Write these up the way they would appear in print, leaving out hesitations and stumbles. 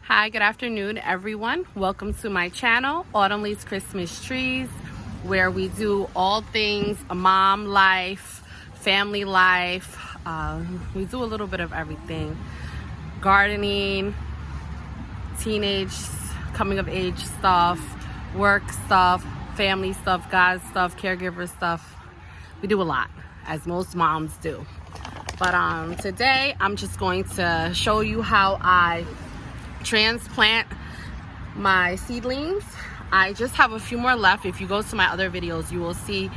Hi, good afternoon, everyone. Welcome to my channel, Autumn Leaves Christmas Trees, where we do all things mom life, family life. We do a little bit of everything. Gardening, teenage, coming of age stuff, work stuff, family stuff, God stuff, caregiver stuff. We do a lot, as most moms do. But today, I'm just going to show you how I transplant my seedlings. I just have a few more left. If you go to my other videos, you will see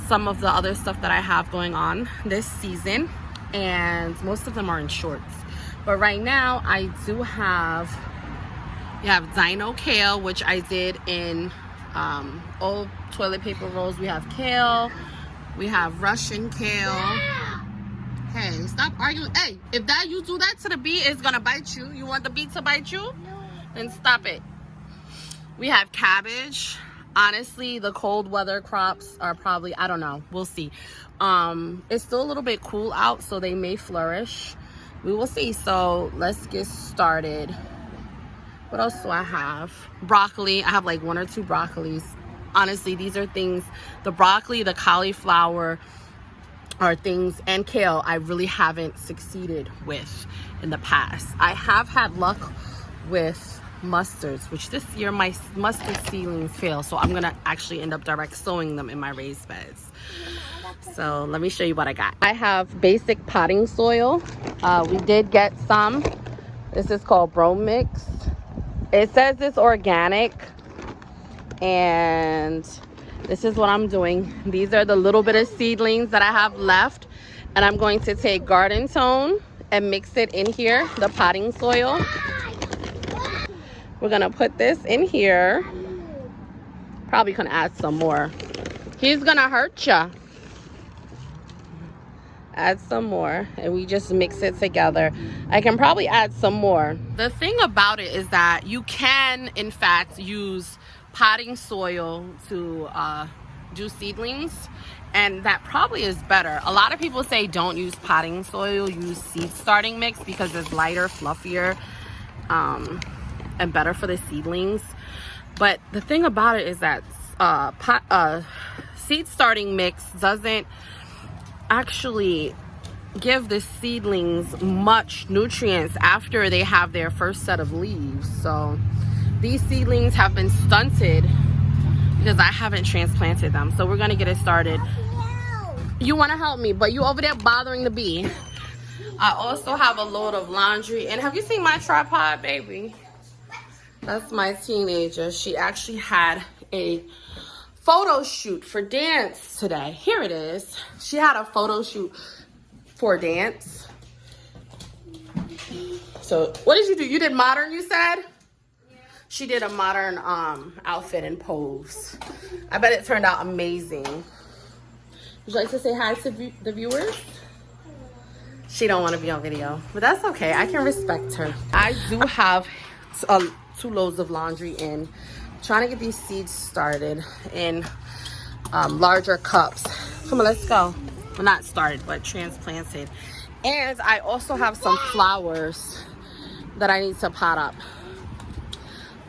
some of the other stuff that I have going on this season, and most of them are in shorts. But right now I do have, you have Dino Kale, which I did in old toilet paper rolls. We have kale, we have Russian kale. Hey, stop arguing. Hey, if you do that to the bee, it's gonna bite you. You want the bee to bite you? No. Then stop it. We have cabbage. Honestly, the cold weather crops are probably, I don't know, we'll see. It's still a little bit cool out, so they may flourish. We will see. So let's get started. What else do I have? Broccoli. I have like 1 or 2 broccolis. Honestly, these are things, the broccoli, the cauliflower, are things, and kale, I really haven't succeeded with in the past. I have had luck with mustards, which this year my mustard seedlings fail, so I'm gonna actually end up direct sowing them in my raised beds. So let me show you what I got. I have basic potting soil. We did get some. This is called Bro Mix. It says it's organic, and this is what I'm doing. These are the little bit of seedlings that I have left, and I'm going to take garden tone and mix it in here, the potting soil. We're gonna put this in here. Probably gonna add some more. He's gonna hurt ya. Add some more, and we just mix it together. I can probably add some more. The thing about it is that you can, in fact, use potting soil to do seedlings, and that probably is better. A lot of people say don't use potting soil, use seed starting mix because it's lighter, fluffier, and better for the seedlings. But the thing about it is that seed starting mix doesn't actually give the seedlings much nutrients after they have their first set of leaves. So these seedlings have been stunted because I haven't transplanted them. So we're gonna get it started. You wanna help me, but you over there bothering the bee. I also have a load of laundry. And have you seen my tripod, baby? That's my teenager. She actually had a photo shoot for dance today. Here it is. She had a photo shoot for dance. So what did you do? You did modern, you said? She did a modern outfit and pose. I bet it turned out amazing. Would you like to say hi to the viewers? She don't want to be on video, but that's okay. I can respect her. I do have 2 loads of laundry in. I'm trying to get these seeds started in larger cups. Come on, let's go. Well, not started, but transplanted. And I also have some flowers that I need to pot up.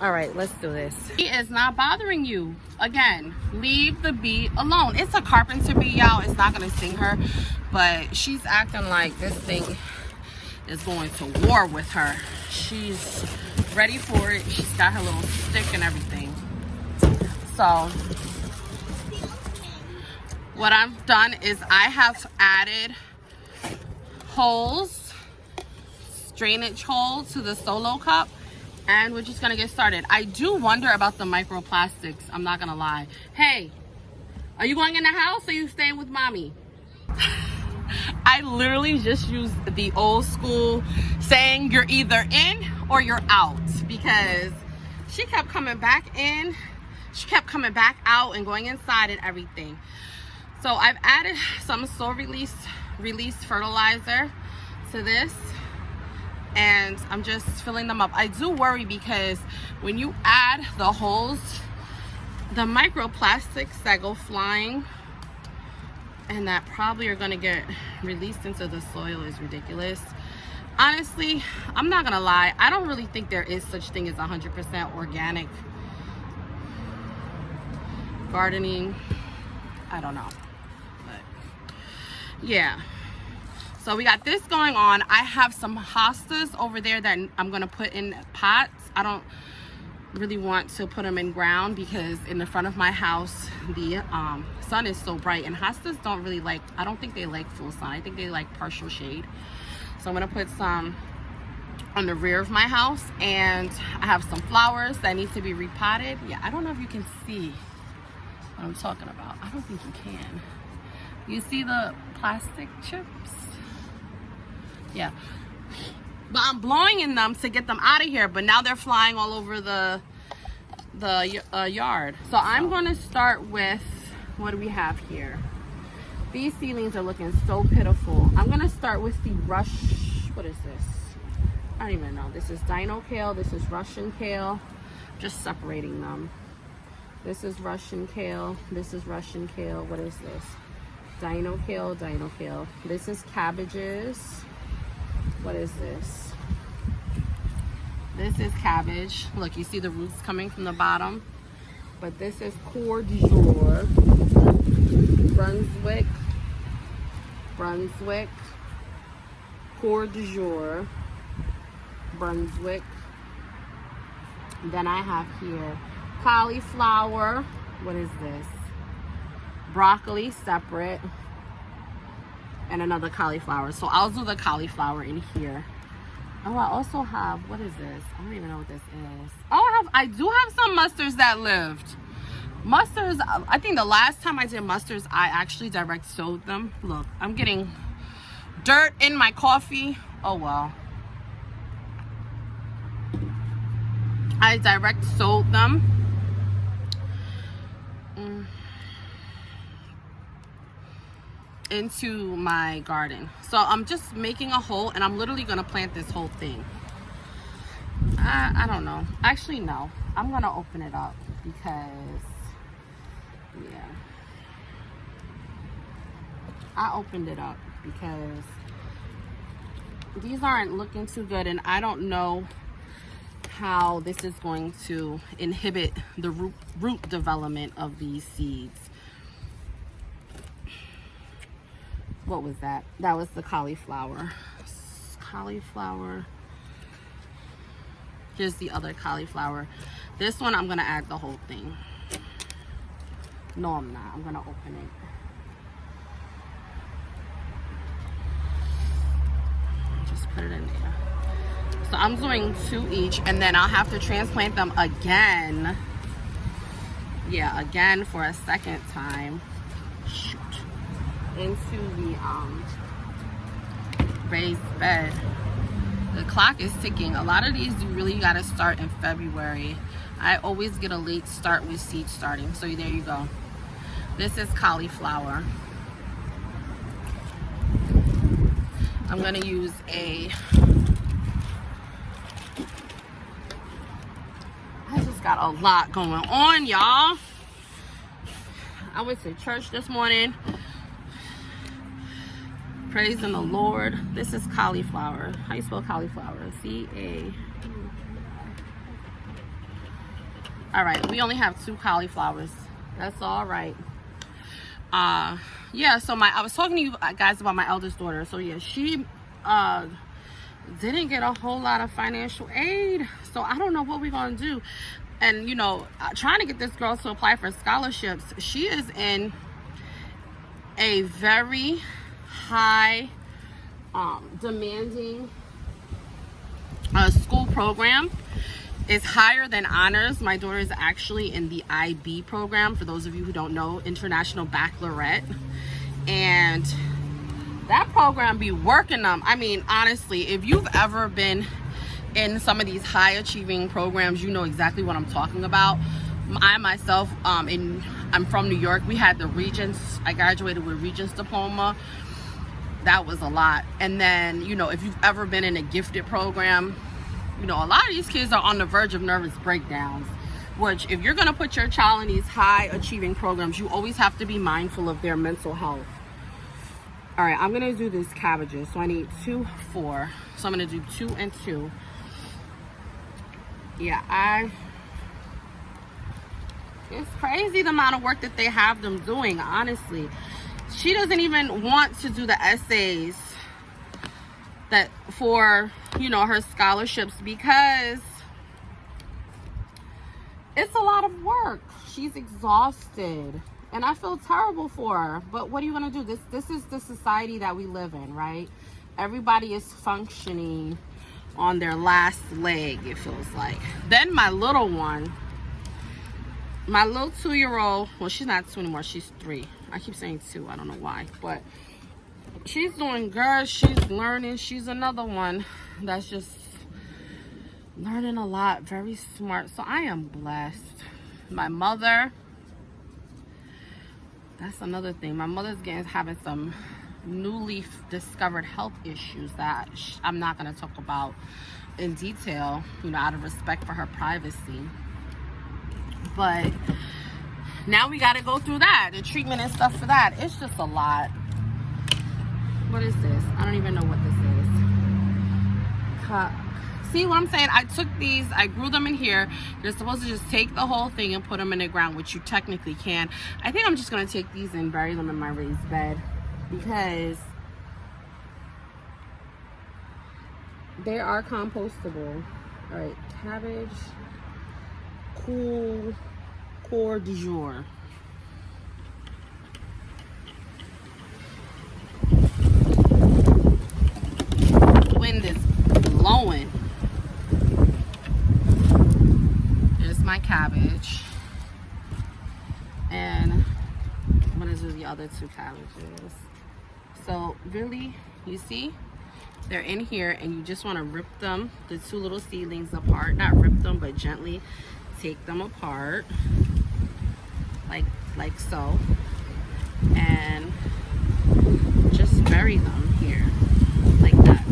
All right, let's do this. Bee is not bothering you. Again, leave the bee alone. It's a carpenter bee, y'all. It's not gonna sting her, but she's acting like this thing is going to war with her. She's ready for it. She's got her little stick and everything. So what I've done is I have added holes, drainage holes to the solo cup. And we're just gonna get started. I do wonder about the microplastics, I'm not gonna lie. Hey, are you going in the house or are you staying with mommy? I literally just used the old school saying you're either in or you're out, because she kept coming back in, she kept coming back out and going inside and everything. So I've added some soil release fertilizer to this, and I'm just filling them up. I do worry because when you add the holes, the microplastics that go flying and that probably are gonna get released into the soil is ridiculous. honestly, I'm not gonna lie, I don't really think there is such thing as 100% organic gardening. I don't know, but yeah. So we got this going on. I have some hostas over there that I'm gonna put in pots. I don't really want to put them in ground because in the front of my house the sun is so bright, and hostas don't really like, I don't think they like full sun. I think they like partial shade. So I'm gonna put some on the rear of my house, and I have some flowers that need to be repotted. Yeah, I don't know if you can see what I'm talking about. I don't think you can. You see the plastic chips? Yeah, but I'm blowing in them to get them out of here, but now they're flying all over the yard. So I'm going to start with, what do we have here? These seedlings are looking so pitiful. I'm going to start with the what is this? I don't even know. This is Dino Kale, this is Russian Kale. Just separating them. This is Russian Kale, this is Russian Kale. What is this? Dino Kale, Dino Kale. This is Cabbages. What is this? This is Cabbage. Look, you see the roots coming from the bottom. But this is Coeur du Jour, Brunswick, Coeur du Jour, Brunswick. Then I have here cauliflower. What is this? Broccoli separate. And another cauliflower. So I'll do the cauliflower in here. Oh, I also have, what is this? I don't even know what this is. Oh, I do have some mustards that lived. Mustards, I think the last time I did mustards, I actually direct sowed them. Look, I'm getting dirt in my coffee. Oh well. I direct sowed them. Into my garden. So I'm just making a hole, and I'm literally gonna plant this whole thing. I don't know. Actually, no. I'm gonna open it up because, yeah. I opened it up because these aren't looking too good, and I don't know how this is going to inhibit the root development of these seeds. What was that? That was the cauliflower. Cauliflower. Here's the other cauliflower. This one I'm gonna add the whole thing. No, I'm not. I'm gonna open it. Just put it in there. So I'm doing 2 each, and then I'll have to transplant them again. Yeah, again for a second time. Shoot. Into the raised bed. The clock is ticking. A lot of these you really got to start in February. I always get a late start with seed starting. So there you go. This is cauliflower. I'm going to use I just got a lot going on, y'all. I went to church this morning. Praising the Lord. This is cauliflower. How you spell cauliflower? C-A. All right, we only have 2 cauliflowers. That's all right. Yeah, so I was talking to you guys about my eldest daughter. So yeah, she didn't get a whole lot of financial aid. So I don't know what we're gonna do. And you know, trying to get this girl to apply for scholarships. She is in a very high demanding school program. Is higher than honors. My daughter is actually in the IB program, for those of you who don't know, International Baccalaureate, and that program be working them. I mean, honestly, if you've ever been in some of these high achieving programs, you know exactly what I'm talking about. I myself, I'm from New York. We had the Regents. I graduated with Regents diploma. That was a lot. And then, you know, if you've ever been in a gifted program, you know, a lot of these kids are on the verge of nervous breakdowns, which if you're going to put your child in these high achieving programs, you always have to be mindful of their mental health. All right, I'm gonna do this cabbages. So I need 2, 4. So I'm gonna do 2 and 2. Yeah, it's crazy the amount of work that they have them doing, honestly. She doesn't even want to do the essays that for, you know, her scholarships because it's a lot of work. She's exhausted. And I feel terrible for her. But what are you going to do? This is the society that we live in, right? Everybody is functioning on their last leg, it feels like. Then my little one, my little 2-year-old, well, she's not 2 anymore. She's 3. I keep saying 2. I don't know why. But she's doing good. She's learning. She's another one that's just learning a lot. Very smart. So I am blessed. My mother... That's another thing. My mother's having some newly discovered health issues that I'm not going to talk about in detail, you know, out of respect for her privacy. But now we got to go through that, the treatment and stuff for that. It's just a lot. What is this? I don't even know what this is. See what I'm saying? I took these, I grew them in here. You're supposed to just take the whole thing and put them in the ground, which you technically can. I think I'm just going to take these and bury them in my raised bed because they are compostable. All right, cabbage, coeur du jour. Wind is blowing. My cabbage, and what is the other 2 cabbages? So really, you see, they're in here, and you just want to rip them, the 2 little seedlings apart. Not rip them, but gently take them apart, like so, and just bury them here, like that.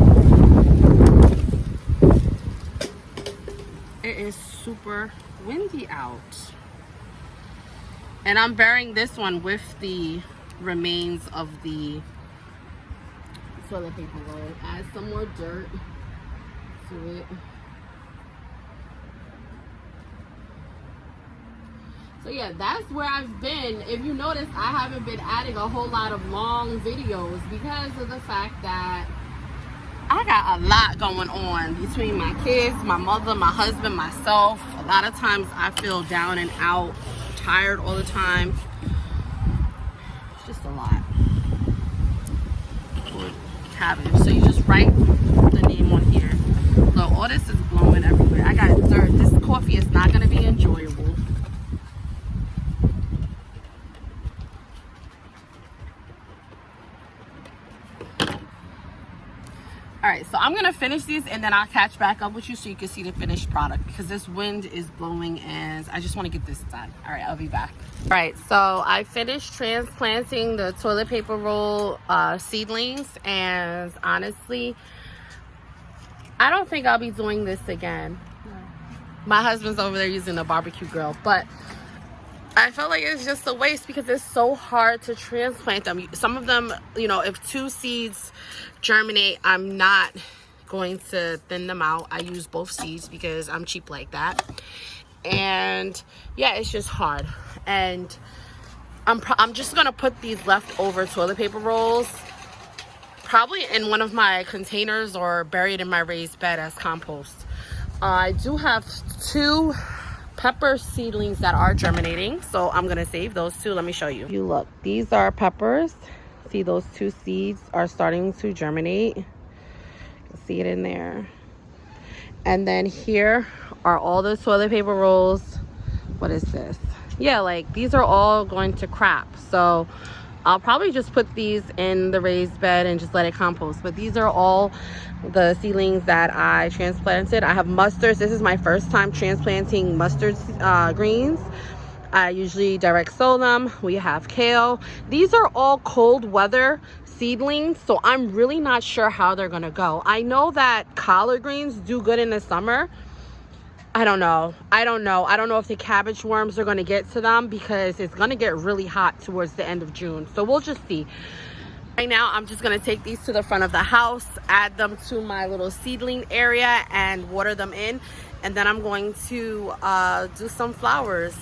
It is super windy out, and I'm burying this one with the remains of the toilet paper roll. Add some more dirt to it. So yeah, that's where I've been. If you notice, I haven't been adding a whole lot of long videos because of the fact that I got a lot going on between my kids, my mother, my husband, myself. A lot of times I feel down and out, tired all the time. It's just a lot. Cabbage. So you just write the name on here. So all this is blowing everywhere. I got dirt. This coffee is not going to be enjoyable. All right, so I'm going to finish these and then I'll catch back up with you so you can see the finished product because this wind is blowing and I just want to get this done. All right, I'll be back. All right, so I finished transplanting the toilet paper roll seedlings, and honestly, I don't think I'll be doing this again. My husband's over there using the barbecue grill, but I felt like it's just a waste because it's so hard to transplant them. Some of them, you know, if 2 seeds germinate, I'm not going to thin them out. I use both seeds because I'm cheap like that. And yeah, it's just hard. And I'm just gonna put these leftover toilet paper rolls probably in one of my containers or buried in my raised bed as compost. I do have 2 pepper seedlings that are germinating, so I'm gonna save those 2. Let me show you. You look, these are peppers. See, those 2 seeds are starting to germinate. You can see it in there. And then here are all the toilet paper rolls. What is this? Yeah, like these are all going to crap, so I'll probably just put these in the raised bed and just let it compost. But these are all the seedlings that I transplanted. I have mustards. This is my first time transplanting mustard greens. I usually direct sow them. We have kale. These are all cold weather seedlings, so I'm really not sure how they're gonna go. I know that collard greens do good in the summer. I don't know if the cabbage worms are going to get to them because it's going to get really hot towards the end of June. So we'll just see. Right now, I'm just gonna take these to the front of the house, add them to my little seedling area and water them in. And then I'm going to do some flowers.